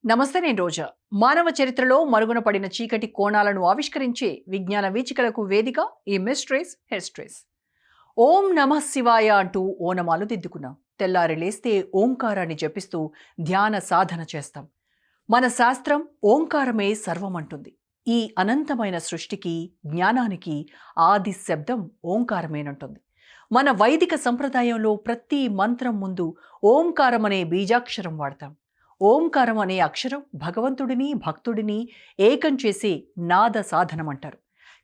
నమస్తే, నేను రోజా. మానవ చరిత్రలో మరుగున పడిన చీకటి కోణాలను ఆవిష్కరించే విజ్ఞాన వీచికలకు వేదిక ఈ మిస్ట్రీస్ హిస్టరీస్. ఓం నమః శివాయ అంటూ ఓనమాలు దిద్దుకున్నాం. తెల్లారి లేస్తే ఓంకారాన్ని జపిస్తూ ధ్యాన సాధన చేస్తాం. మన శాస్త్రం ఓంకారమే సర్వమంటుంది. ఈ అనంతమైన సృష్టికి, జ్ఞానానికి ఆది శబ్దం ఓంకారమేనంటుంది. మన వైదిక సంప్రదాయంలో ప్రతి మంత్రం ముందు ఓంకారం అనే బీజాక్షరం వాడతాం. ఓంకారం అనే అక్షరం భగవంతుడిని, భక్తుడిని ఏకం చేసే నాద సాధనం అంటారు.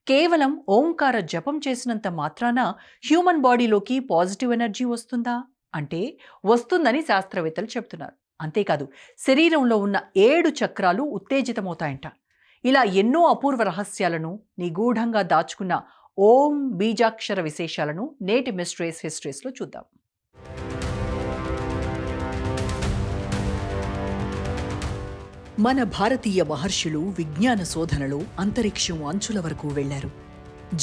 కేవలం ఓంకార జపం చేసినంత మాత్రాన హ్యూమన్ బాడీలోకి పాజిటివ్ ఎనర్జీ వస్తుందా అంటే వస్తుందని శాస్త్రవేత్తలు చెప్తున్నారు. అంతేకాదు, శరీరంలో ఉన్న 7 చక్రాలు ఉత్తేజితమవుతాయంట. ఇలా ఎన్నో అపూర్వ రహస్యాలను నిగూఢంగా దాచుకున్న ఓం బీజాక్షర విశేషాలను నేటి మిస్ట్రీస్ హిస్టరీస్లో చూద్దాం. మన భారతీయ మహర్షులు విజ్ఞాన శోధనలో అంతరిక్షం అంచుల వరకు వెళ్లారు.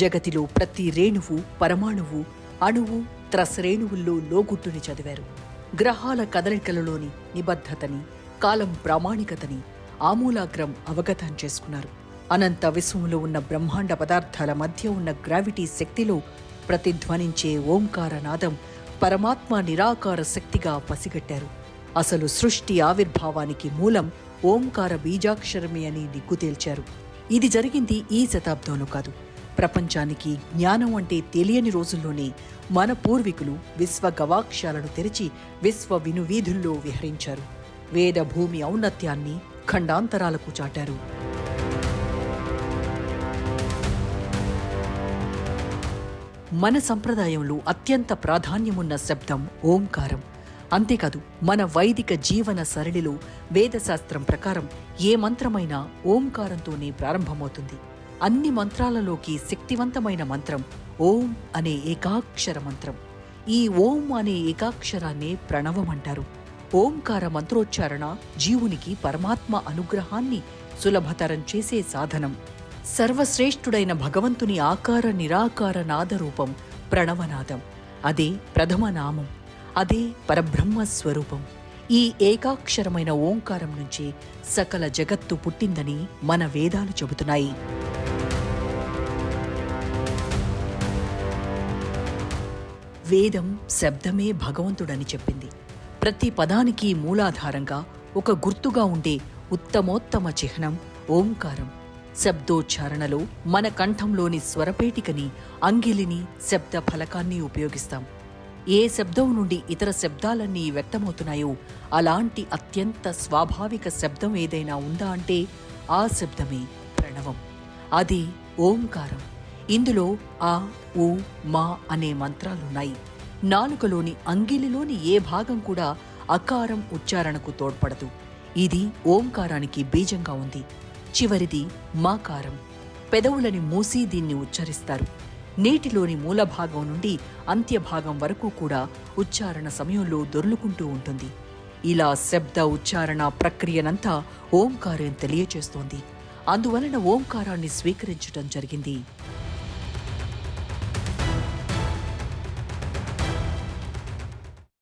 జగతిలో ప్రతి రేణువు, పరమాణువు, అణువు, త్రసరేణువుల్లో లోగుట్టుని చదివారు. గ్రహాల కదలికలలోని నిబద్ధతని, కాలం ప్రామాణికతని ఆమూలాగ్రం అవగతం చేసుకున్నారు. అనంత విశ్వంలో ఉన్న బ్రహ్మాండ పదార్థాల మధ్య ఉన్న గ్రావిటీ శక్తిలో ప్రతిధ్వనించే ఓంకార నాదం పరమాత్మ నిరాకార శక్తిగా పసిగట్టారు. అసలు సృష్టి ఆవిర్భావానికి మూలం ఓంకార బీజాక్షరమే అని నిగ్గు తేల్చారు. ఇది జరిగింది ఈ శతాబ్దంలో కాదు. ప్రపంచానికి జ్ఞానం అంటే తెలియని రోజుల్లోనే మన పూర్వీకులు విశ్వ గవాక్షాలను తెరిచి విశ్వ వినువీధుల్లో విహరించారు. వేద భూమి ఔన్నత్యాన్ని ఖండాంతరాలకు చాటారు. మన సంప్రదాయంలో అత్యంత ప్రాధాన్యమున్న శబ్దం ఓంకారం. అంతేకాదు, మన వైదిక జీవన సరళిలో వేదశాస్త్రం ప్రకారం ఏ మంత్రమైనా ఓంకారంతోనే ప్రారంభమవుతుంది. అన్ని మంత్రాలలోకి శక్తివంతమైన మంత్రం ఓం అనే ఏకాక్షర మంత్రం. ఈ ఓం అనే ఏకాక్షరాన్నే ప్రణవమంటారు. ఓంకార మంత్రోచ్చారణ జీవునికి పరమాత్మ అనుగ్రహాన్ని సులభతరం చేసే సాధనం. సర్వశ్రేష్ఠుడైన భగవంతుని ఆకార నిరాకార నాదరూపం ప్రణవనాదం. అదే ప్రథమ నామం. అదే పరబ్రహ్మ స్వరూపం. ఈ ఏకాక్షరమైన ఓంకారం నుంచి సకల జగత్తు పుట్టిందని మన వేదాలు చెబుతున్నాయి. వేదం శబ్దమే భగవంతుడని చెప్పింది. ప్రతి పదానికి మూలాధారంగా ఒక గుర్తుగా ఉండే ఉత్తమోత్తమ చిహ్నం ఓంకారం. శబ్దోచ్చారణలో మన కంఠంలోని స్వరపేటికని, అంగిలిని, శబ్ద ఫలకాన్ని ఉపయోగిస్తాం. ఏ శబ్దం నుండి ఇతర శబ్దాలన్నీ వ్యక్తమవుతున్నాయో అలాంటి అత్యంత స్వాభావిక శబ్దం ఏదైనా ఉందా అంటే ఆ శబ్దమే ప్రణవం. అది ఓంకారం. ఇందులో ఆ, ఊ, మా అనే మంత్రాలున్నాయి. నాలుకలోని అంగిలిలోని ఏ భాగం కూడా అకారం ఉచ్చారణకు తోడ్పడదు. ఇది ఓంకారానికి బీజంగా ఉంది. చివరిది మాకారం. పెదవులని మూసి దీన్ని ఉచ్చరిస్తారు. నీటిలోని మూలభాగం నుండి అంత్యభాగం వరకు కూడా ఉచ్చారణ సమయంలో దొర్లుకుంటూ ఉంటుంది. ఇలా శబ్ద ఉచ్చారణ ప్రక్రియనంతా ఓంకారం తెలియచేస్తోంది. అందువలన ఓంకారాన్ని స్వీకరించటం జరిగింది.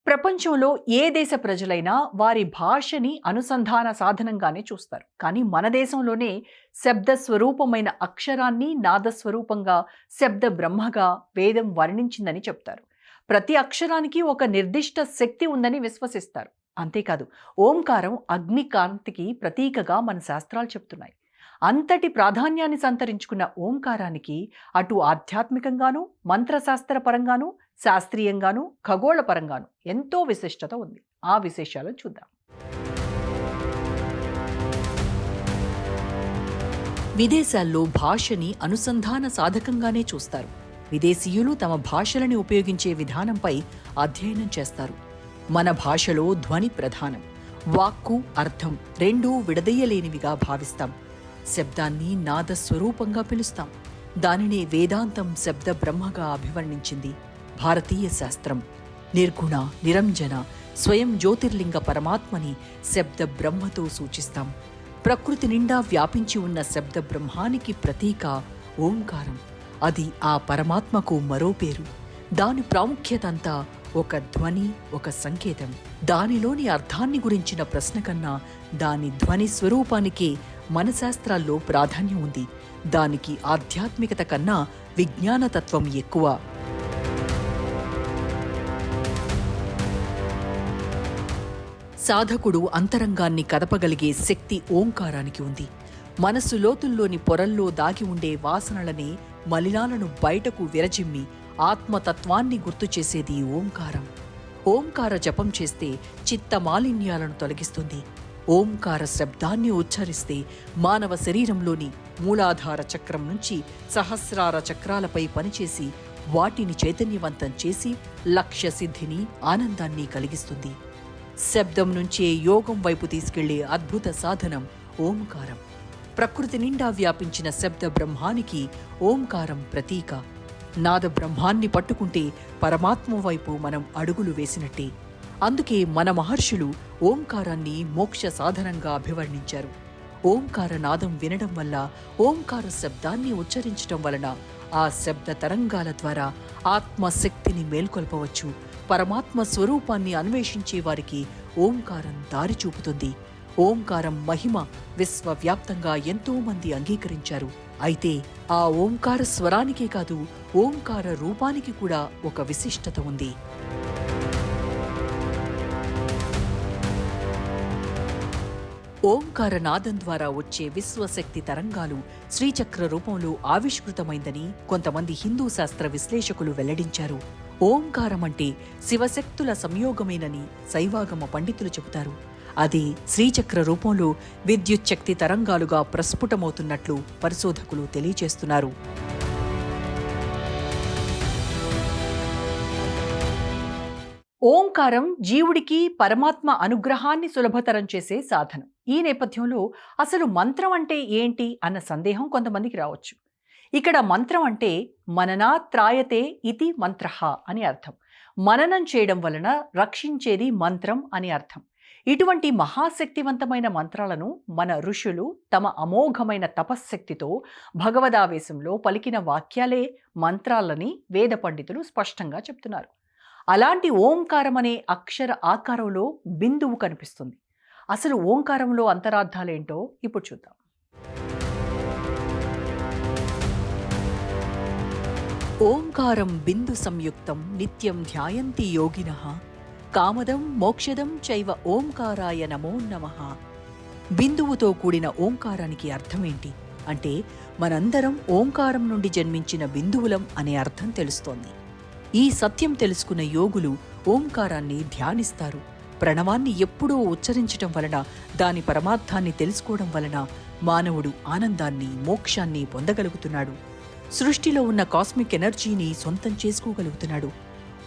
ప్రపంచంలో ఏ దేశ ప్రజలైనా వారి భాషని అనుసంధాన సాధనంగానే చూస్తారు. కానీ మన దేశంలోనే శబ్ద స్వరూపమైన అక్షరాన్ని నాదస్వరూపంగా శబ్ద బ్రహ్మగా వేదం వర్ణించిందని చెప్తారు. ప్రతి అక్షరానికి ఒక నిర్దిష్ట శక్తి ఉందని విశ్వసిస్తారు. అంతేకాదు, ఓంకారం అగ్నికాంతికి ప్రతీకగా మన శాస్త్రాలు చెప్తున్నాయి. అంతటి ప్రాధాన్యాన్ని సంతరించుకున్న ఓంకారానికి అటు ఆధ్యాత్మికంగానూ, మంత్రశాస్త్ర పరంగానూ, శాస్త్రీయంగానూ, ఖగోళ పరంగానూ ఎంతో విశిష్టత ఉంది. ఆ విశేషాలను చూద్దాం. విదేశాల్లో భాషని అనుసంధాన సాధకంగానే చూస్తారు. విదేశీయులు తమ భాషలని ఉపయోగించే విధానంపై అధ్యయనం చేస్తారు. మన భాషలో ధ్వని ప్రధానం. వాక్కు, అర్థం రెండూ విడదీయలేనివిగా భావిస్తాం. శబ్దాన్ని నాదస్వరూపంగా పిలుస్తాం. దానినే వేదాంతం శబ్ద బ్రహ్మగా అభివర్ణించింది భారతీయ శాస్త్రం. నిర్గుణ, నిరంజన, స్వయం జ్యోతిర్లింగ పరమాత్మని శబ్ద బ్రహ్మతో సూచిస్తాం. ప్రకృతి నిండా వ్యాపించి ఉన్న శబ్ద బ్రహ్మానికి ప్రతీక ఓంకారం. అది ఆ పరమాత్మకు మరో పేరు. దాని ప్రాముఖ్యత అంతా ఒక ధ్వని, ఒక సంకేతం. దానిలోని అర్థాన్ని గురించిన ప్రశ్న కన్నా దాని ధ్వని స్వరూపానికే మనశాస్త్రాల్లో ప్రాధాన్యం ఉంది. దానికి ఆధ్యాత్మికత కన్నా విజ్ఞానతత్వం ఎక్కువ. సాధకుడు అంతరంగాన్ని కదపగలిగే శక్తి ఓంకారానికి ఉంది. మనస్సు లోతుల్లోని పొరల్లో దాగి ఉండే వాసనలనే, మలినాలను బయటకు విరజిమ్మి ఆత్మతత్వాన్ని గుర్తు చేసేది ఓంకారం. ఓంకార జపం చేస్తే చిత్త మాలిన్యాలను తొలగిస్తుంది. ఓంకార శబ్దాన్ని ఉచ్చరిస్తే మానవ శరీరంలోని మూలాధార చక్రం నుంచి సహస్రార చక్రాలపై పనిచేసి వాటిని చైతన్యవంతం చేసి లక్ష్య సిద్ధిని, ఆనందాన్ని కలిగిస్తుంది. శబ్దం నుంచే యోగం వైపు తీసుకెళ్లే అద్భుత సాధనం ఓంకారం. ప్రకృతి నిండా వ్యాపించిన శబ్ద బ్రహ్మానికి ఓంకారం ప్రతీక. నాద బ్రహ్మాన్ని పట్టుకుంటే పరమాత్మ వైపు మనం అడుగులు వేసినట్టే. అందుకే మన మహర్షులు ఓంకారాన్ని మోక్ష సాధనంగా అభివర్ణించారు. ఓంకార నాదం వినడం వల్ల, ఓంకార శబ్దాన్ని ఉచ్చరించడం వలన ఆ శబ్ద తరంగాల ద్వారా ఆత్మశక్తిని మేల్కొల్పవచ్చు. పరమాత్మ స్వరూపాన్ని అన్వేషించే వారికి ఓంకారం దారి చూపుతుంది. ఓంకారం మహిమ విశ్వవ్యాప్తంగా ఎంతో మంది అంగీకరించారు. అయితే ఆ ఓంకార స్వరానికే కాదు, ఓంకార రూపానికి కూడా ఒక విశిష్టత ఉంది. ఓంకార నాదం ద్వారా వచ్చే విశ్వశక్తి తరంగాలు శ్రీచక్ర రూపంలో ఆవిష్కృతమైందని కొంతమంది హిందూ శాస్త్ర విశ్లేషకులు వెల్లడించారు. ఓంకారం అంటే శివశక్తుల సంయోగమేనని శైవాగమ పండితులు చెబుతారు. అది శ్రీచక్ర రూపంలో విద్యుచ్ఛక్తి తరంగాలుగా ప్రస్ఫుటమవుతున్నట్లు పరిశోధకులు తెలియజేస్తున్నారు. ఓంకారం జీవుడికి పరమాత్మ అనుగ్రహాన్ని సులభతరం చేసే సాధనం. ఈ నేపథ్యంలో అసలు మంత్రం అంటే ఏంటి అన్న సందేహం కొంతమందికి రావచ్చు. ఇక్కడ మంత్రం అంటే మననాత్రాయతే ఇతి మంత్రః అని అర్థం. మననం చేయడం వలన రక్షించేది మంత్రం అని అర్థం. ఇటువంటి మహాశక్తివంతమైన మంత్రాలను మన ఋషులు తమ అమోఘమైన తపశ్శక్తితో భగవదావేశంలో పలికిన వాక్యాలే మంత్రాలని వేద పండితులు స్పష్టంగా చెప్తున్నారు. అలాంటి ఓంకారం అనే అక్షర ఆకారంలో బిందువు కనిపిస్తుంది. అసలు ఓంకారంలో అంతరార్థాలేంటో ఇప్పుడు చూద్దాం. ఓంకారం బిందు సంయుక్తం నిత్యం ధ్యాయంతి యోగినః కామదం మోక్షదం చైవ ఓంకారాయ నమో నమః. బిందువుతో కూడిన ఓంకారానికి అర్థమేంటి అంటే మనందరం ఓంకారం నుండి జన్మించిన బిందువులం అనే అర్థం తెలుస్తోంది. ఈ సత్యం తెలుసుకున్న యోగులు ఓంకారాన్ని ధ్యానిస్తారు. ప్రణవాన్ని ఎప్పుడూ ఉచ్చరించటం వలన, దాని పరమార్థాన్ని తెలుసుకోవడం వలన మానవుడు ఆనందాన్ని, మోక్షాన్ని పొందగలుగుతున్నాడు. సృష్టిలో ఉన్న కాస్మిక్ ఎనర్జీని సొంతం చేసుకోగలుగుతున్నాడు.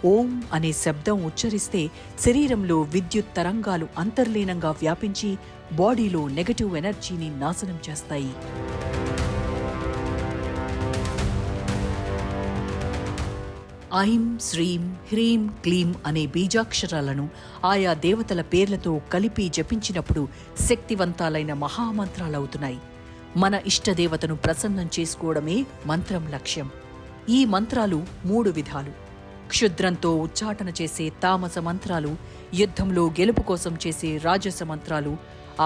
ఓం అనే శబ్దం ఉచ్చరిస్తే శరీరంలో విద్యుత్ తరంగాలు అంతర్లీనంగా వ్యాపించి బాడీలో నెగటివ్ ఎనర్జీని నాశనం చేస్తాయి. ఐం, శ్రీం, హ్రీం, క్లీం అనే బీజాక్షరాలను ఆయా దేవతల పేర్లతో కలిపి జపించినప్పుడు శక్తివంతాలైన మహామంత్రాలవుతున్నాయి. మన ఇష్టదేవతను ప్రసన్నం చేసుకోవడమే మంత్రం లక్ష్యం. ఈ మంత్రాలు 3 విధాలు. క్షుద్రంతో ఉచ్చాటన చేసే తామస మంత్రాలు, యుద్ధంలో గెలుపు కోసం చేసే రాజస మంత్రాలు,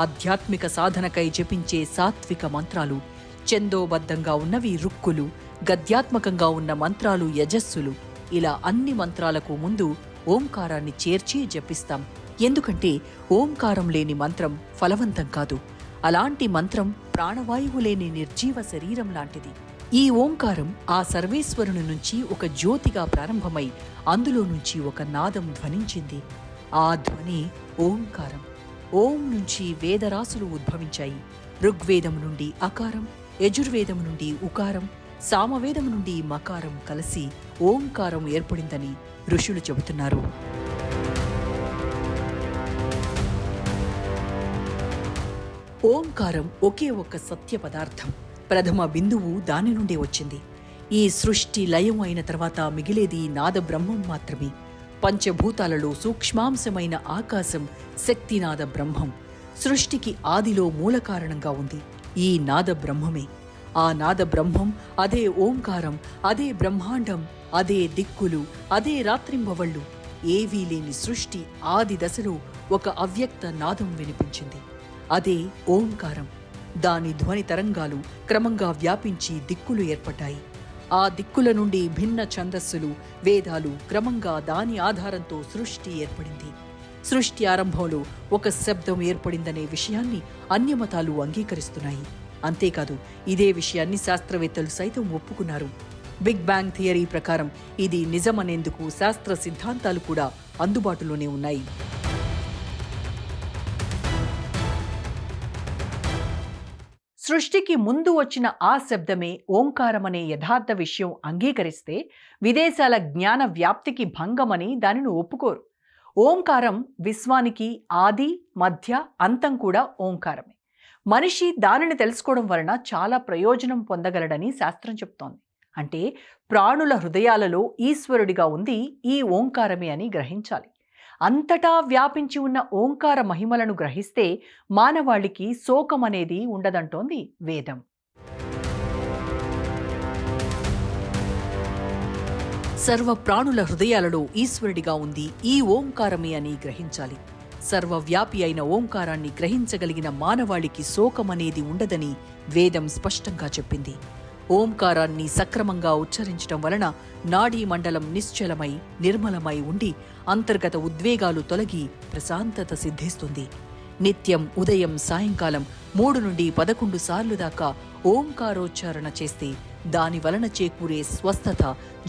ఆధ్యాత్మిక సాధనకై జపించే సాత్విక మంత్రాలు, ఛందోబద్ధంగా ఉన్నవి రుక్కులు, గద్యాత్మకంగా ఉన్న మంత్రాలు యజస్సులు. ఇలా అన్ని మంత్రాలకు ముందు ఓంకారాన్ని చేర్చి జపిస్తాం. ఎందుకంటే ఓంకారం లేని మంత్రం ఫలవంతం కాదు. అలాంటి మంత్రం ప్రాణవాయువు లేని నిర్జీవ శరీరం లాంటిది. ఈ ఓంకారం ఆ సర్వేశ్వరుని నుంచి ఒక జ్యోతిగా ప్రారంభమై అందులో నుంచి ఒక నాదం ధ్వనించింది. ఆ ధ్వని ఓంకారం. ఓం నుంచి వేదరాశులు ఉద్భవించాయి. ఋగ్వేదం నుండి అకారం, యజుర్వేదం నుండి ఉకారం, సామవేదం నుండి మకారం కలిసి ఓంకారం ఏర్పడిందని ఋషులు చెబుతున్నారు. ఓంకారం ఒకే ఒక్క సత్య పదార్థం. ప్రథమ బిందువు దాని నుండే వచ్చింది. ఈ సృష్టి లయం అయిన తర్వాత మిగిలేది నాద బ్రహ్మం మాత్రమే. పంచభూతాలలో సూక్ష్మాంశమైన ఆకాశం శక్తినాద బ్రహ్మం. సృష్టికి ఆదిలో మూల కారణంగా ఉంది ఈ నాద బ్రహ్మమే. ఆ నాద బ్రహ్మం, అదే ఓంకారం, అదే బ్రహ్మాండం, అదే దిక్కులు, అదే రాత్రింబవళ్ళు. ఏవీ లేని సృష్టి ఆది దశలో ఒక అవ్యక్త నాదం వినిపించింది. అదే ఓంకారం. దాని ధ్వని తరంగాలు క్రమంగా వ్యాపించి దిక్కులు ఏర్పడ్డాయి. ఆ దిక్కుల నుండి భిన్న ఛందస్సులు, వేదాలు క్రమంగా దాని ఆధారంతో సృష్టి ఏర్పడింది. సృష్టి ఆరంభంలో ఒక శబ్దం ఏర్పడిందనే విషయాన్ని అన్ని మతాలు అంగీకరిస్తున్నాయి. అంతేకాదు, ఇదే విషయాన్ని శాస్త్రవేత్తలు సైతం ఒప్పుకున్నారు. బిగ్ బ్యాంగ్ థియరీ ప్రకారం ఇది నిజమనేందుకు శాస్త్ర సిద్ధాంతాలు కూడా అందుబాటులోనే ఉన్నాయి. సృష్టికి ముందు వచ్చిన ఆ శబ్దమే ఓంకారమనే యథార్థ విషయం అంగీకరిస్తే విదేశాల జ్ఞాన వ్యాప్తికి భంగమని దానిని ఒప్పుకోరు. ఓంకారం విశ్వానికి ఆది, మధ్య, అంతం కూడా ఓంకారమే. మనిషి దానిని తెలుసుకోవడం వలన చాలా ప్రయోజనం పొందగలడని శాస్త్రం చెప్తోంది. అంటే ప్రాణుల హృదయాలలో ఈశ్వరుడిగా ఉంది ఈ ఓంకారమే అని గ్రహించాలి. అంతటా వ్యాపించి ఉన్న ఓంకార మహిమలను గ్రహిస్తే మానవాళికి శోకం అనేది ఉండదంటోంది వేదం. సర్వ ప్రాణుల హృదయాలలో ఈశ్వరుడిగా ఉంది ఈ ఓంకారమే అని గ్రహించాలి. సర్వవ్యాపి అయిన ఓంకారాన్ని గ్రహించగలిగిన మానవాళికి శోకమనేది ఉండదని వేదం స్పష్టంగా చెప్పింది. ఓంకారాన్ని సక్రమంగా ఉచ్చరించటం వలన నాడీ మండలం నిశ్చలమై నిర్మలమై ఉండి అంతర్గత ఉద్వేగాలు తొలగి ప్రశాంతత సిద్ధిస్తుంది. నిత్యం ఉదయం సాయంకాలం 3 నుండి 11 సార్లు దాకా ఓంకారోచ్చారణ చేస్తే దాని వలన చేకూరే స్వస్థత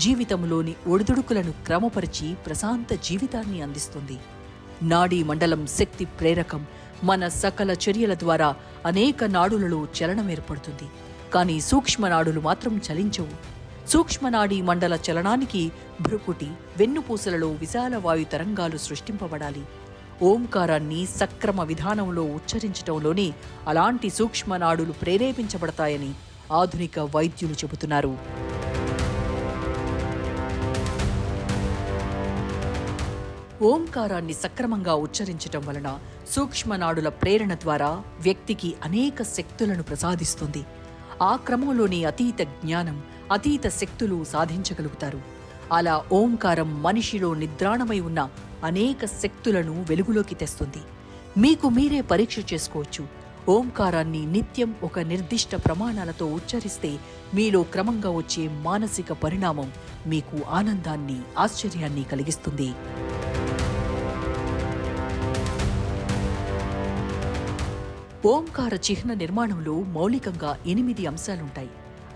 జీవితంలోని ఒడిదుడుకులను క్రమపరిచి ప్రశాంత జీవితాన్ని అందిస్తుంది. నాడీ మండలం శక్తి ప్రేరకం. మన సకల చర్యల ద్వారా అనేక నాడులలో చలనం ఏర్పడుతుంది. కానీ సూక్ష్మనాడులు మాత్రం చలించవు. సూక్ష్మనాడీ మండల చలనానికి భృకుటి, వెన్నుపూసలలో విశాల వాయు తరంగాలు సృష్టింపబడాలి. ఓంకారాన్ని సక్రమ విధానంలో ఉచ్చరించటంలోనే అలాంటి సూక్ష్మనాడులు ప్రేరేపించబడతాయని ఆధునిక వైద్యులు చెబుతున్నారు. ఓంకారాన్ని సక్రమంగా ఉచ్చరించటం వలన సూక్ష్మనాడుల ప్రేరణ ద్వారా వ్యక్తికి అనేక శక్తులను ప్రసాదిస్తుంది. ఆ క్రమంలోని అతీత జ్ఞానం, అతీత శక్తులు సాధించగలుగుతారు. అలా ఓంకారం మనిషిలో నిద్రాణమై ఉన్న అనేక శక్తులను వెలుగులోకి తెస్తుంది. మీకు మీరే పరీక్ష చేసుకోవచ్చు. ఓంకారాన్ని నిత్యం ఒక నిర్దిష్ట ప్రమాణాలతో ఉచ్చరిస్తే మీలో క్రమంగా వచ్చే మానసిక పరిణామం మీకు ఆనందాన్ని, ఆశ్చర్యాన్ని కలిగిస్తుంది. ఓంకార చిహ్న నిర్మాణంలో మౌలికంగా 8 అంశాలుంటాయి.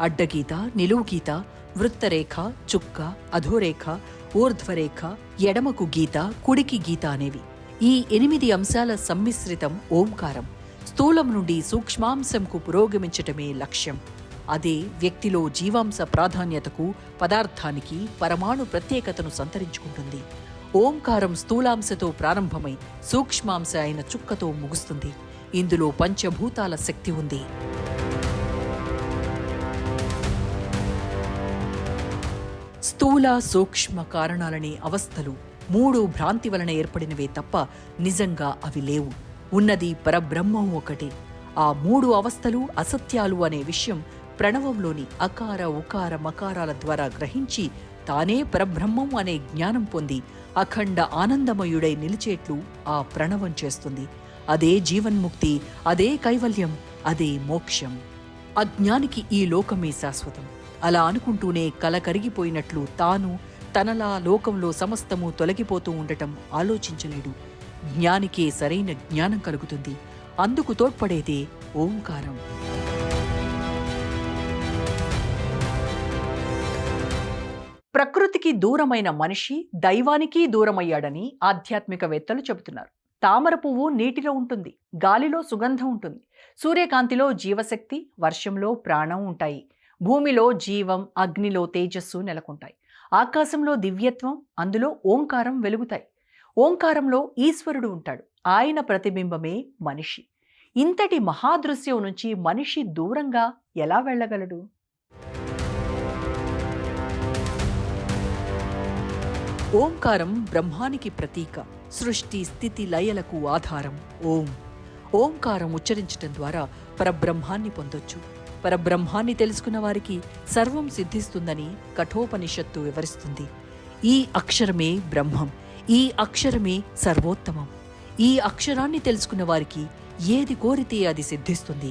అడ్డగీత, నిలువు గీత, వృత్తరేఖ, చుక్క, అధోరేఖ, ఊర్ధ్వరేఖ, ఎడమకు గీత, కుడికి గీత అనేవి. ఈ 8 అంశాల సమ్మిశ్రితం ఓంకారం. స్థూలం నుండి సూక్ష్మాంశంకు పురోగమించటమే లక్ష్యం. అదే వ్యక్తిలో జీవాంశ ప్రాధాన్యతకు, పదార్థానికి, పరమాణు ప్రత్యేకతను సంతరించుకుంటుంది. ఓంకారం స్థూలాంశతో ప్రారంభమై సూక్ష్మాంశ అయిన చుక్కతో ముగుస్తుంది. ఇందులో పంచభూతాల శక్తి ఉంది. స్థూల, సూక్ష్మ కారణాలనే అవస్థలు 3 భ్రాంతి వలన ఏర్పడినవే తప్ప నిజంగా అవి లేవు. ఉన్నది పరబ్రహ్మం ఒకటే. ఆ 3 అవస్థలు అసత్యాలు అనే విషయం ప్రణవంలోని అకార, ఉకార, మకారాల ద్వారా గ్రహించి తానే పరబ్రహ్మం అనే జ్ఞానం పొంది అఖండ ఆనందమయుడై నిలిచేట్లు ఆ ప్రణవం చేస్తుంది. అదే జీవన్ముక్తి, అదే కైవల్యం, అదే మోక్షం. అజ్ఞానికి ఈ లోకమే శాశ్వతం. అలా అనుకుంటూనే కల కరిగిపోయినట్లు తాను, తనలా లోకంలో సమస్తము తొలగిపోతూ ఉండటం ఆలోచించలేడు. జ్ఞానికే సరైన జ్ఞానం కలుగుతుంది. అందుకు తోడ్పడేదే ఓంకారం. ప్రకృతికి దూరమైన మనిషి దైవానికి దూరమయ్యాడని ఆధ్యాత్మికవేత్తలు చెబుతున్నారు. తామర పువ్వు నీటిలో ఉంటుంది, గాలిలో సుగంధం ఉంటుంది, సూర్యకాంతిలో జీవశక్తి, వర్షంలో ప్రాణం ఉంటాయి, భూమిలో జీవం, అగ్నిలో తేజస్సు నెలకొంటాయి, ఆకాశంలో దివ్యత్వం, అందులో ఓంకారం వెలుగుతాయి. ఓంకారంలో ఈశ్వరుడు ఉంటాడు. ఆయన ప్రతిబింబమే మనిషి. ఇంతటి మహాదృశ్యం నుంచి మనిషి దూరంగా ఎలా వెళ్ళగలడు? ఓంకారం బ్రహ్మానికి ప్రతీక, సృష్టి స్థితి లయలకు ఆధారం. ఓంకారం ఉచ్చరించటం ద్వారా పరబ్రహ్మాన్ని పొందొచ్చు. పరబ్రహ్మాన్ని తెలుసుకున్న వారికి సర్వం సిద్ధిస్తుందని కఠోపనిషత్తు వివరిస్తుంది. ఈ అక్షరమే బ్రహ్మం. ఈ అక్షరమే సర్వోత్తమం. ఈ అక్షరాన్ని తెలుసుకున్న వారికి ఏది కోరితే అది సిద్ధిస్తుంది.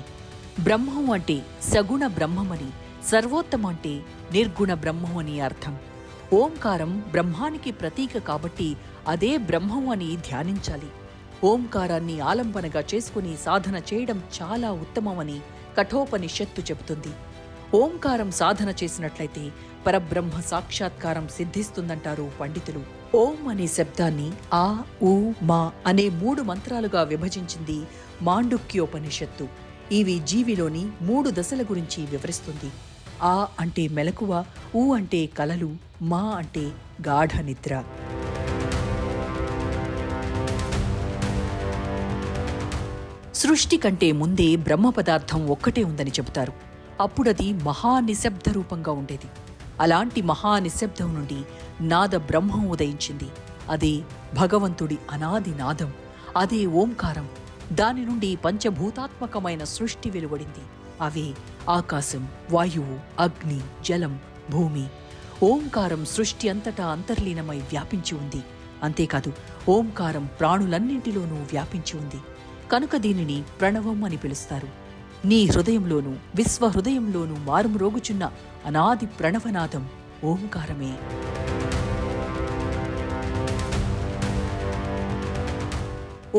బ్రహ్మం అంటే సగుణ బ్రహ్మమని, సర్వోత్తమం అంటే నిర్గుణ బ్రహ్మం అని అర్థం. ఓంకారం బ్రహ్మానికి ప్రతీక కాబట్టి అదే బ్రహ్మం అని ధ్యానించాలి. ఓంకారాన్ని ఆలంబనగా చేసుకుని సాధన చేయడం చాలా ఉత్తమమని కఠోపనిషత్తు చెబుతుంది. ఓంకారం సాధన చేసినట్లయితే పరబ్రహ్మ సాక్షాత్కారం సిద్ధిస్తుందంటారు పండితులు. ఓం అనే శబ్దాన్ని ఆ, ఊ, మా అనే 3 మంత్రాలుగా విభజించింది మాండుక్యోపనిషత్తు. ఇవి జీవిలోని 3 దశల గురించి వివరిస్తుంది. ఆ అంటే మెలకువ, ఊ అంటే కలలు, మా అంటే గాఢ నిద్ర. సృష్టి కంటే ముందే బ్రహ్మ పదార్థం ఒక్కటే ఉందని చెబుతారు. అప్పుడది మహానిశ్శబ్ద రూపంగా ఉండేది. అలాంటి మహానిశ్శబ్దం నుండి నాద బ్రహ్మం ఉదయించింది. అదే భగవంతుడి అనాది నాదం. అదే ఓంకారం. దాని నుండి పంచభూతాత్మకమైన సృష్టి వెలువడింది. అవే ఆకాశం, వాయువు, అగ్ని, జలం, భూమి. ఓంకారం సృష్టి అంతటా అంతర్లీనమై వ్యాపించి ఉంది. అంతేకాదు, ఓంకారం ప్రాణులన్నింటిలోనూ వ్యాపించి ఉంది. కనుక దీనిని ప్రణవం అని పిలుస్తారు. నీ హృదయంలోనూ విశ్వహృదయంలోనూ మారుమ్రోగుచున్న అనాది ప్రణవనాదం ఓంకారమే.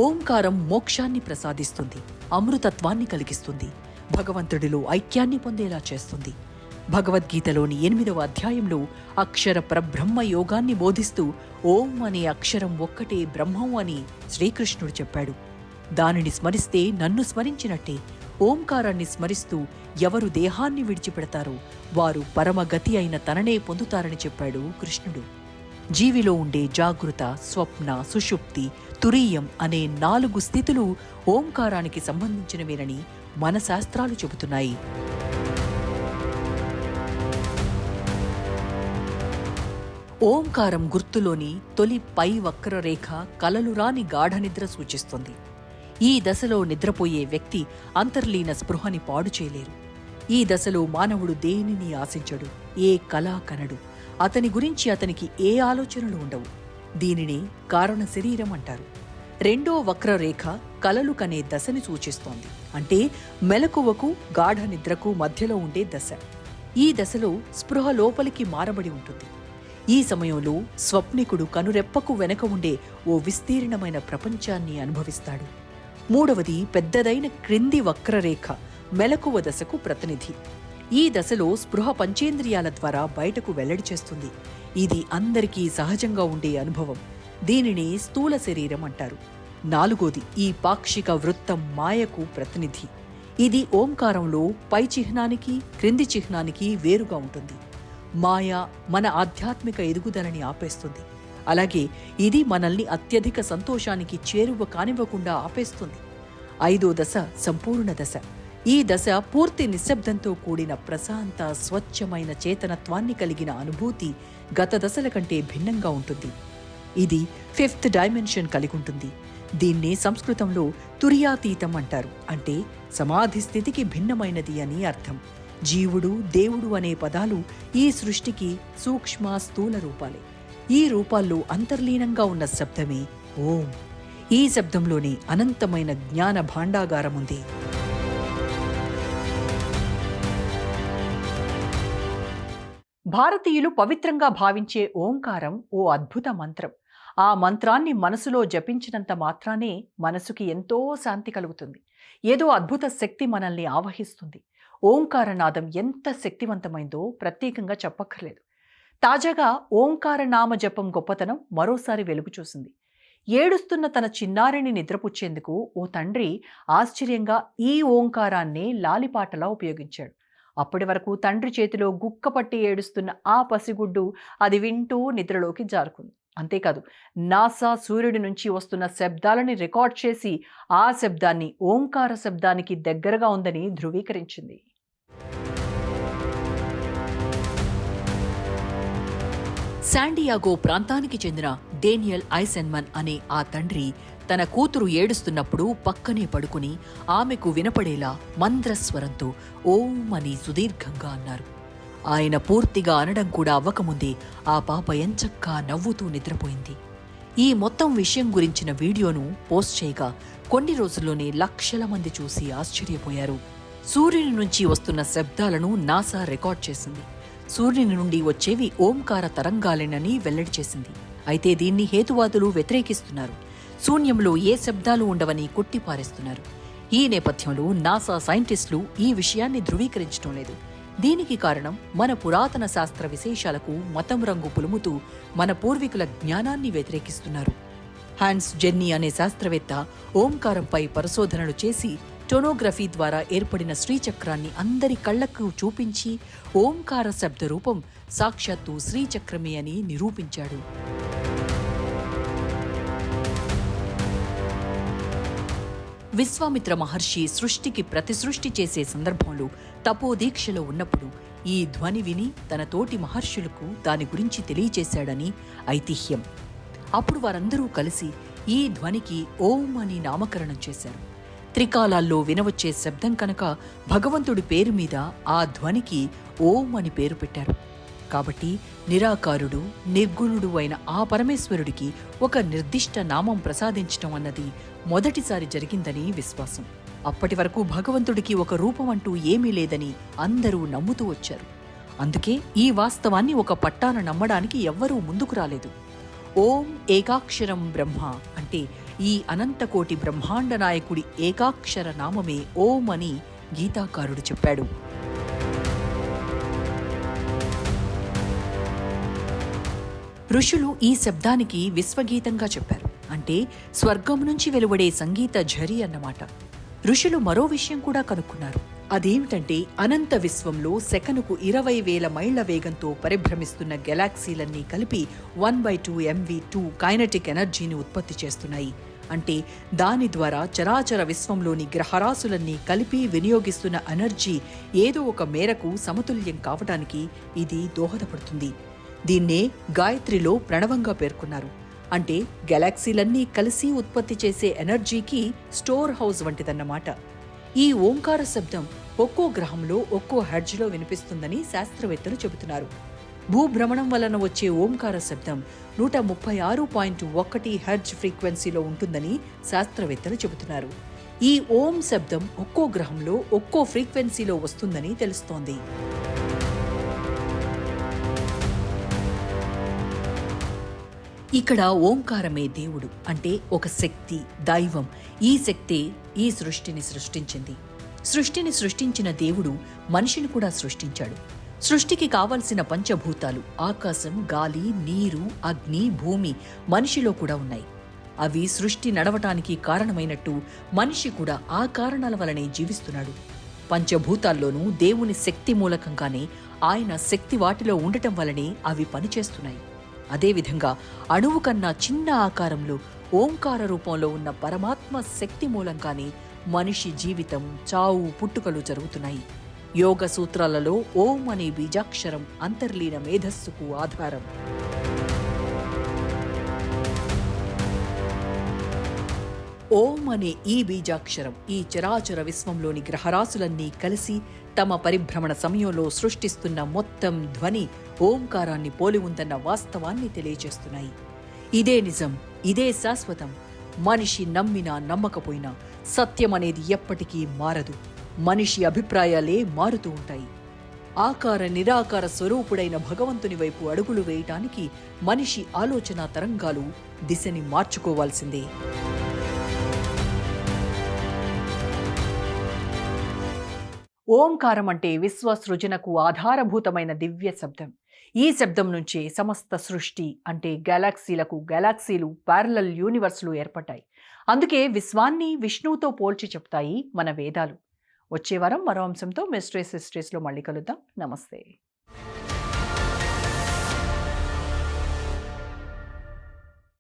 ఓంకారం మోక్షాన్ని ప్రసాదిస్తుంది, అమృతత్వాన్ని కలిగిస్తుంది, భగవంతుడిలో ఐక్యాన్ని పొందేలా చేస్తుంది. భగవద్గీతలోని 8వ అధ్యాయంలో అక్షర పరబ్రహ్మ యోగాన్ని బోధిస్తూ ఓం అనే అక్షరం ఒక్కటే బ్రహ్మం అని శ్రీకృష్ణుడు చెప్పాడు. దానిని స్మరిస్తే నన్ను స్మరించినట్టే. ఓంకారాన్ని స్మరిస్తూ ఎవరు దేహాన్ని విడిచిపెడతారో వారు పరమగతి అయిన తననే పొందుతారని చెప్పాడు కృష్ణుడు. జీవిలో ఉండే జాగృత, స్వప్న, సుషుప్తి, తురీయం అనే 4 స్థితులు ఓంకారానికి సంబంధించినవేనని మన శాస్త్రాలు చెబుతున్నాయి. ఓంకారం గుర్తులోని తొలి పై వక్రరేఖ కలలు రాని గాఢనిద్ర సూచిస్తుంది. ఈ దశలో నిద్రపోయే వ్యక్తి అంతర్లీన స్పృహని పాడు చేయలేరు. ఈ దశలో మానవుడు దేనిని ఆశించడు, ఏ కళా కనడు. అతని గురించి అతనికి ఏ ఆలోచనలు ఉండవు. దీనినే కారణ శరీరం అంటారు. 2వ వక్రరేఖ కలలు కనే దశని సూచిస్తోంది. అంటే మెలకువకు గాఢ నిద్రకు మధ్యలో ఉండే దశ. ఈ దశలో స్పృహ లోపలికి మారబడి ఉంటుంది. ఈ సమయంలో స్వప్నికుడు కనురెప్పకు వెనక ఉండే ఓ విస్తీర్ణమైన ప్రపంచాన్ని అనుభవిస్తాడు. 3వది పెద్దదైన క్రింది వక్రరేఖ మెలకువ దశకు ప్రతినిధి. ఈ దశలో స్పృహ పంచేంద్రియాల ద్వారా బయటకు వెల్లడి చేస్తుంది. ఇది అందరికీ సహజంగా ఉండే అనుభవం. దీనిని స్థూల శరీరం అంటారు. 4వది ఈ పాక్షిక వృత్తం మాయకు ప్రతినిధి. ఇది ఓంకారంలో పై చిహ్నానికి క్రింది చిహ్నానికి వేరుగా ఉంటుంది. మాయ మన ఆధ్యాత్మిక ఎదుగుదలని ఆపేస్తుంది. అలాగే ఇది మనల్ని అత్యధిక సంతోషానికి చేరువ కానివ్వకుండా ఆపేస్తుంది. 5వ దశ సంపూర్ణ దశ. ఈ దశ పూర్తి నిశ్శబ్దంతో కూడిన ప్రశాంత, స్వచ్ఛమైన చేతనత్వాన్ని కలిగిన అనుభూతి గత దశల కంటే భిన్నంగా ఉంటుంది. ఇది 5th డైమెన్షన్ కలిగి ఉంటుంది. దీన్నే సంస్కృతంలో తుర్యాతీతం అంటారు. అంటే సమాధి స్థితికి భిన్నమైనది అని అర్థం. జీవుడు, దేవుడు అనే పదాలు ఈ సృష్టికి సూక్ష్మ, స్థూల రూపాలే. ఈ రూపాల్లో అంతర్లీనంగా ఉన్న శబ్దమే ఓం. ఈ శబ్దంలోనే అనంతమైన జ్ఞాన భాండాగారం ఉంది. భారతీయులు పవిత్రంగా భావించే ఓంకారం ఓ అద్భుత మంత్రం. ఆ మంత్రాన్ని మనసులో జపించినంత మాత్రానే మనసుకి ఎంతో శాంతి కలుగుతుంది. ఏదో అద్భుత శక్తి మనల్ని ఆవహిస్తుంది. ఓంకారనాదం ఎంత శక్తివంతమైందో ప్రత్యేకంగా చెప్పక్కర్లేదు. తాజాగా ఓంకార నామ జపం గొప్పతనం మరోసారి వెలుగు చూసింది. ఏడుస్తున్న తన చిన్నారిని నిద్రపుచ్చేందుకు ఓ తండ్రి ఆశ్చర్యంగా ఈ ఓంకారాన్నే లాలిపాటలా ఉపయోగించాడు. అప్పటి వరకు తండ్రి చేతిలో గుక్కపట్టి ఏడుస్తున్న ఆ పసిగుడ్డు అది వింటూ నిద్రలోకి జారుకుంది. అంతేకాదు, నాసా సూర్యుడి నుంచి వస్తున్న శబ్దాలని రికార్డ్ చేసి ఆ శబ్దాన్ని ఓంకార శబ్దానికి దగ్గరగా ఉందని ధృవీకరించింది. శాండియాగో ప్రాంతానికి చెందిన డేనియల్ ఐసెన్మన్ అనే ఆ తండ్రి తన కూతురు ఏడుస్తున్నప్పుడు పక్కనే పడుకుని ఆమెకు వినపడేలా మంద్రస్వరంతో ఓం అని సుదీర్ఘంగా అన్నారు. ఆయన పూర్తిగా అనడం కూడా అవ్వకముందే ఆ పాప ఎంచక్కా నవ్వుతూ నిద్రపోయింది. ఈ మొత్తం విషయం గురించిన వీడియోను పోస్ట్ చేయగా కొన్ని రోజుల్లోనే లక్షల మంది చూసి ఆశ్చర్యపోయారు. సూర్యుని నుంచి వస్తున్న శబ్దాలను నాసా రికార్డ్ చేసింది. సూర్యుని నుండి వచ్చేవి ఓంకార తరంగాలేనని వెల్లడి చేసింది. అయితే దీన్ని హేతువాదులు వ్యతిరేకిస్తున్నారు. శూన్యంలో ఏ శబ్దాలు ఉండవని కొట్టిపారేస్తున్నారు. ఈ నేపథ్యంలో నాసా సైంటిస్టులు ఈ విషయాన్ని ధృవీకరించడం లేదు. దీనికి కారణం మన పురాతన శాస్త్ర విశేషాలకు మతం రంగు పులుముతూ మన పూర్వీకుల జ్ఞానాన్ని వ్యతిరేకిస్తున్నారు. హాన్స్ జెన్నీ అనే శాస్త్రవేత్త ఓంకారంపై పరిశోధనలు చేసి టోనోగ్రఫీ ద్వారా ఏర్పడిన శ్రీచక్రాన్ని అందరి కళ్లకు చూపించి ఓంకార శబ్ద రూపం సాక్షాత్తు శ్రీచక్రమే అని నిరూపించాడు. విశ్వామిత్ర మహర్షి సృష్టికి ప్రతిసృష్టి చేసే సందర్భంలో తపోదీక్షలో ఉన్నప్పుడు ఈ ధ్వని విని తన తోటి మహర్షులకు దాని గురించి తెలియచేశాడని ఐతిహ్యం. అప్పుడు వారందరూ కలిసి ఈ ధ్వనికి ఓం అని నామకరణం చేశారు. త్రికాలాల్లో వినవచ్చే శబ్దం కనుక భగవంతుడి పేరు మీద ఆ ధ్వనికి ఓం అని పేరు పెట్టారు. కాబట్టి నిరాకారుడు, నిర్గుణుడు అయిన ఆ పరమేశ్వరుడికి ఒక నిర్దిష్ట నామం ప్రసాదించటం అన్నది మొదటిసారి జరిగిందని విశ్వాసం. అప్పటి వరకు భగవంతుడికి ఒక రూపం అంటూ ఏమీ లేదని అందరూ నమ్ముతూ వచ్చారు. అందుకే ఈ వాస్తవాన్ని ఒక పట్టాన నమ్మడానికి ఎవ్వరూ ముందుకు రాలేదు. ఓం ఏకాక్షరం బ్రహ్మ అంటే ఈ అనంతకోటి బ్రహ్మాండ నాయకుడి ఏకాక్షర నామమే ఓం అని గీతాకారుడు చెప్పాడు. ఋషులు ఈ శబ్దానికి విశ్వగీతంగా చెప్పారు. అంటే స్వర్గం నుంచి వెలువడే సంగీత ఝరి అన్నమాట. ఋషులు మరో విషయం కూడా కనుక్కున్నారు. అదేమిటంటే అనంత విశ్వంలో సెకనుకు 20,000 మైళ్ల వేగంతో పరిభ్రమిస్తున్న గెలాక్సీలన్నీ కలిపి 1/2 MV2 కైనెటిక్ ఎనర్జీని ఉత్పత్తి చేస్తున్నాయి. అంటే దాని ద్వారా చరాచర విశ్వంలోని గ్రహరాశులన్నీ కలిపి వినియోగిస్తున్న ఎనర్జీ ఏదో ఒక మేరకు సమతుల్యం కావటానికి ఇది దోహదపడుతుంది. దీన్నే గాయత్రిలో ప్రణవంగా పేర్కొన్నారు. అంటే గెలాక్సీలన్నీ కలిసి ఉత్పత్తి చేసే ఎనర్జీకి స్టోర్ హౌస్ వంటిదన్నమాట. ఈ ఓంకార శబ్దం ఒక్కో గ్రహంలో ఒక్కో హెర్జ్లో వినిపిస్తుందని శాస్త్రవేత్తలు చెబుతున్నారు. భూభ్రమణం వలన వచ్చే ఓంకార శబ్దం 136.1 హెర్జ్ ఫ్రీక్వెన్సీలో ఉంటుందని శాస్త్రవేత్తలు చెబుతున్నారు. ఈ ఓం శబ్దం ఒక్కో గ్రహంలో ఒక్కో ఫ్రీక్వెన్సీలో వస్తుందని తెలుస్తోంది. ఇక్కడ ఓంకారమే దేవుడు, అంటే ఒక శక్తి, దైవం. ఈ శక్తే ఈ సృష్టిని సృష్టించింది. సృష్టిని సృష్టించిన దేవుడు మనిషిని కూడా సృష్టించాడు. సృష్టికి కావలసిన పంచభూతాలు ఆకాశం, గాలి, నీరు, అగ్ని, భూమి మనిషిలో కూడా ఉన్నాయి. అవి సృష్టి నడవటానికి కారణమైనట్టు మనిషి కూడా ఆ కారణాల వలనే జీవిస్తున్నాడు. పంచభూతాల్లోనూ దేవుని శక్తి మూలకంగానే ఆయన శక్తి వాటిలో ఉండటం వలనే అవి పనిచేస్తున్నాయి. అదేవిధంగా అణువు కన్నా చిన్న ఆకారంలో ఓంకార రూపంలో ఉన్న పరమాత్మ శక్తి మూలంగానే మనిషి జీవితం, చావు, పుట్టుకలు జరుగుతున్నాయి. యోగ సూత్రాలలో ఓం అనే బీజాక్షరం అంతర్లీన మేధస్సుకు ఆధారం. ఓం అనే ఈ బీజాక్షరం ఈ చరాచర విశ్వంలోని గ్రహరాశులన్నీ కలిసి తమ పరిభ్రమణ సమయంలో సృష్టిస్తున్న మొత్తం ధ్వని ఓంకారాన్ని పోలి ఉందన్న వాస్తవాన్ని తెలియజేస్తున్నాయి. ఇదే నిజం, ఇదే శాశ్వతం. మనిషి నమ్మినా నమ్మకపోయినా సత్యం అనేది ఎప్పటికీ మారదు. మనిషి అభిప్రాయాలే మారుతూ ఉంటాయి. ఆకార నిరాకార స్వరూపుడైన భగవంతుని వైపు అడుగులు వేయటానికి మనిషి ఆలోచన తరంగాలు దిశని మార్చుకోవాల్సిందే. ఓంకారం అంటే విశ్వ సృజనకు ఆధారభూతమైన దివ్య శబ్దం. ఈ శబ్దం నుంచే సమస్త సృష్టి అంటే గెలాక్సీలు ప్యారలల్ యూనివర్స్లు ఏర్పడ్డాయి. అందుకే విశ్వాన్ని విష్ణువుతో పోల్చి చెప్తాయి మన వేదాలు. వచ్చే వారం మరో అంశంతో మిస్ట్రీస్ హిస్టరీస్లో మళ్ళీ కలుద్దాం. నమస్తే.